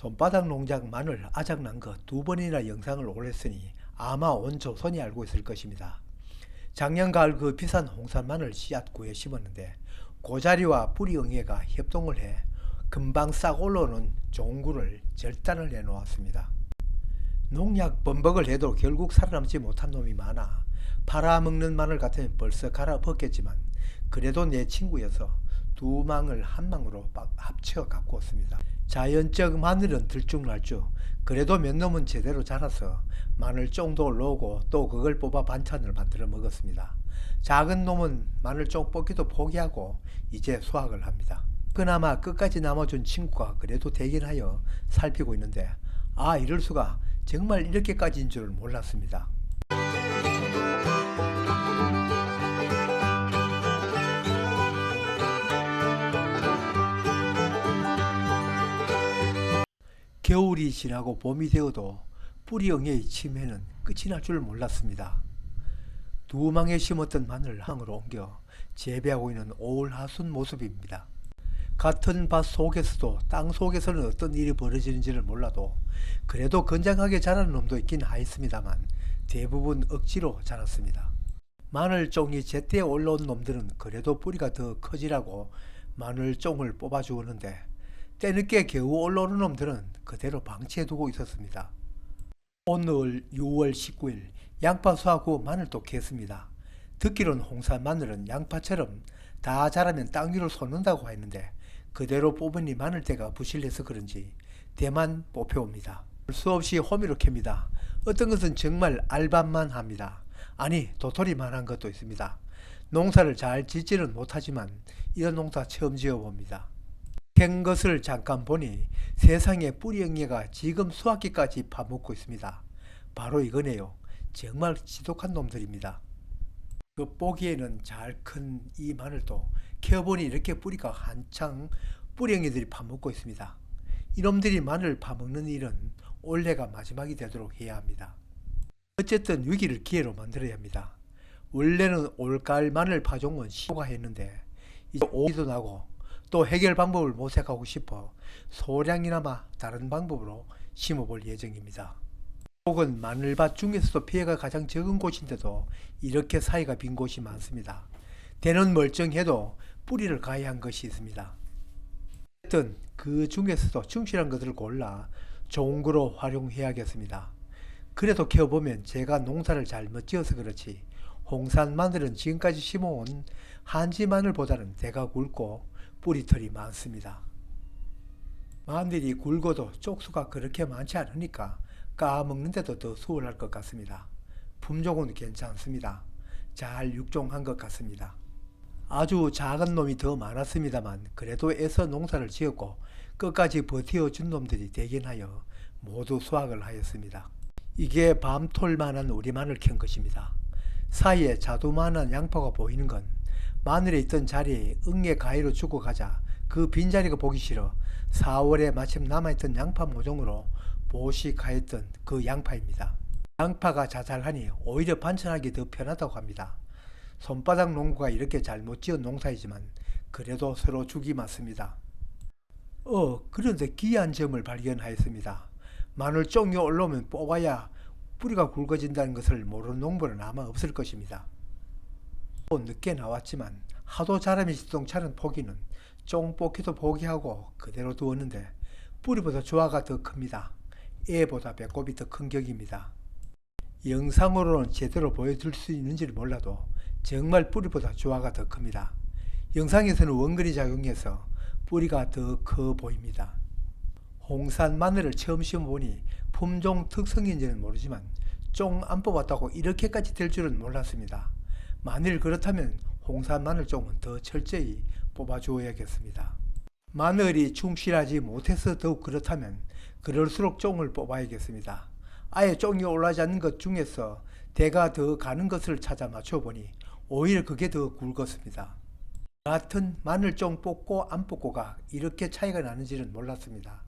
손바닥 농장 마늘 아작난 거 2번이나 영상을 올렸으니 아마 온 조선이 알고 있을 것입니다. 작년 가을 그 비싼 홍산 마늘 씨앗 구해 심었는데 고자리와 뿌리응애가 협동을 해 금방 싹 올라오는 좋은 굴을 절단을 해 놓았습니다. 농약 범벅을 해도 결국 살아남지 못한 놈이 많아 팔아먹는 마늘 같으면 벌써 갈아벗겠지만 그래도 내 친구여서 두 망을 한 망으로 합쳐 갖고 왔습니다. 자연적 마늘은 들쭉날쭉 그래도 몇 놈은 제대로 자라서 마늘쫑도 올라오고 또 그걸 뽑아 반찬을 만들어 먹었습니다. 작은 놈은 마늘쫑 뽑기도 포기하고 이제 수확을 합니다. 그나마 끝까지 남아준 친구가 그래도 되긴 하여 살피고 있는데 이럴 수가 정말 이렇게까지인 줄은 몰랐습니다. 겨울이 지나고 봄이 되어도 뿌리응애의 침해는 끝이 날 줄 몰랐습니다. 두 망에 심었던 마늘을 한 망으로 옮겨 재배하고 있는 올 하순 모습입니다. 같은 밭 속에서도 땅 속에서는 어떤 일이 벌어지는지를 몰라도 그래도 건장하게 자라는 놈도 있긴 하였습니다만 대부분 억지로 자랐습니다. 마늘쫑이 제때 올라온 놈들은 그래도 뿌리가 더 커지라고 마늘쫑을 뽑아 주었는데 때늦게 겨우 올라오는 놈들은 그대로 방치해두고 있었습니다. 오늘 6월 19일 양파 수확 후 마늘도 캐습니다. 듣기로는 홍산 마늘은 양파처럼 다 자라면 땅 위로 솟는다고 했는데 그대로 뽑으니 마늘대가 부실해서 그런지 대만 뽑혀옵니다. 볼 수 없이 호미로 캡니다. 어떤 것은 정말 알밤만 합니다. 아니 도토리만 한 것도 있습니다. 농사를 잘 짓지는 못하지만 이런 농사 처음 지어봅니다. 캔 것을 잠깐 보니 세상에 뿌리응애가 지금 수확기까지 파먹고 있습니다. 바로 이거네요. 정말 지독한 놈들입니다. 그 보기에는 잘 큰 이 마늘도 캐어보니 이렇게 뿌리가 한창 뿌리응애들이 파먹고 있습니다. 이놈들이 마늘 파먹는 일은 올해가 마지막이 되도록 해야 합니다. 어쨌든 위기를 기회로 만들어야 합니다. 원래는 올가을 마늘 파종은 시효가 했는데 이제 오기도 나고 또 해결 방법을 모색하고 싶어 소량이나마 다른 방법으로 심어볼 예정입니다. 혹은 마늘밭 중에서도 피해가 가장 적은 곳인데도 이렇게 사이가 빈 곳이 많습니다. 대는 멀쩡해도 뿌리를 가야 한 것이 있습니다. 어쨌든 그 중에서도 충실한 것들을 골라 좋은 거로 활용해야겠습니다. 그래도 키워보면 제가 농사를 잘못 지어서 그렇지 홍산 마늘은 지금까지 심어온 한지 마늘보다는 대가 굵고 뿌리털이 많습니다. 마늘이 굵어도 쪽수가 그렇게 많지 않으니까 까먹는데도 더 수월할 것 같습니다. 품종은 괜찮습니다. 잘 육종한 것 같습니다. 아주 작은 놈이 더 많았습니다만 그래도 애써 농사를 지었고 끝까지 버텨준 놈들이 되긴 하여 모두 수확을 하였습니다. 이게 밤톨만한 우리 마늘 캔 것입니다. 사이에 자두만한 양파가 보이는 건 마늘에 있던 자리에 응애 가위로 주고 가자 그 빈자리가 보기 싫어 4월에 마침 남아있던 양파 모종으로 보식하였던 그 양파입니다. 양파가 자잘하니 오히려 반찬하기 더 편하다고 합니다. 손바닥 농구가 이렇게 잘못 지은 농사이지만 그래도 서로 죽이 맞습니다. 그런데 귀한 점을 발견하였습니다. 마늘쫑이 올라오면 뽑아야 뿌리가 굵어진다는 것을 모르는 농부는 아마 없을 것입니다. 늦게 나왔지만 하도 자람이 지동차는 포기는 쫑 뽑기도 포기하고 그대로 두었는데 뿌리보다 조화가 더 큽니다. 애보다 배꼽이 더 큰 격입니다. 영상으로는 제대로 보여줄 수 있는지를 몰라도 정말 뿌리보다 조화가 더 큽니다. 영상에서는 원근이 작용해서 뿌리가 더 커 보입니다. 홍산 마늘을 처음 심어보니 품종 특성인지는 모르지만 쫑 안 뽑았다고 이렇게까지 될 줄은 몰랐습니다. 만일 그렇다면 홍산 마늘종은 더 철저히 뽑아주어야겠습니다. 마늘이 충실하지 못해서 더욱 그렇다면 그럴수록 쫑을 뽑아야겠습니다. 아예 쫑이 올라가지 않는 것 중에서 대가 더 가는 것을 찾아 맞춰보니 오히려 그게 더 굵었습니다. 같은 마늘쫑 뽑고 안 뽑고가 이렇게 차이가 나는지는 몰랐습니다.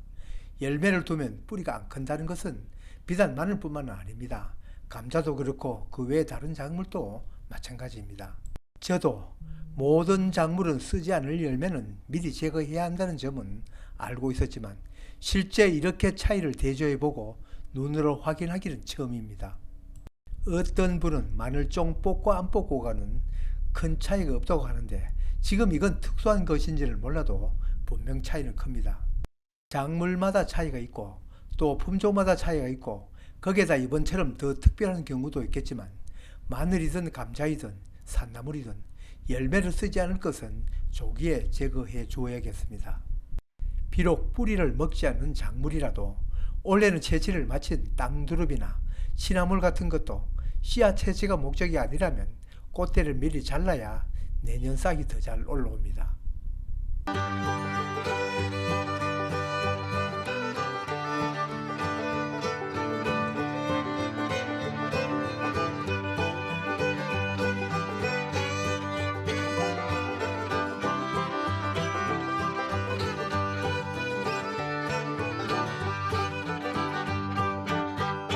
열매를 두면 뿌리가 안 큰다는 것은 비단 마늘뿐만 아닙니다. 감자도 그렇고 그 외 다른 작물도 마찬가지입니다. 저도 모든 작물은 쓰지 않을 열매는 미리 제거해야 한다는 점은 알고 있었지만 실제 이렇게 차이를 대조해보고 눈으로 확인하기는 처음입니다. 어떤 분은 마늘 쫑 뽑고 안 뽑고가는 큰 차이가 없다고 하는데 지금 이건 특수한 것인지를 몰라도 분명 차이는 큽니다. 작물마다 차이가 있고 또 품종마다 차이가 있고 거기에다 이번처럼 더 특별한 경우도 있겠지만 마늘이든 감자이든 산나물이든 열매를 쓰지 않을 것은 조기에 제거해 주어야겠습니다. 비록 뿌리를 먹지 않는 작물이라도 올해는 채취를 마친 땅두릅이나 시나물 같은 것도 씨앗 채취가 목적이 아니라면 꽃대를 미리 잘라야 내년 싹이 더 잘 올라옵니다.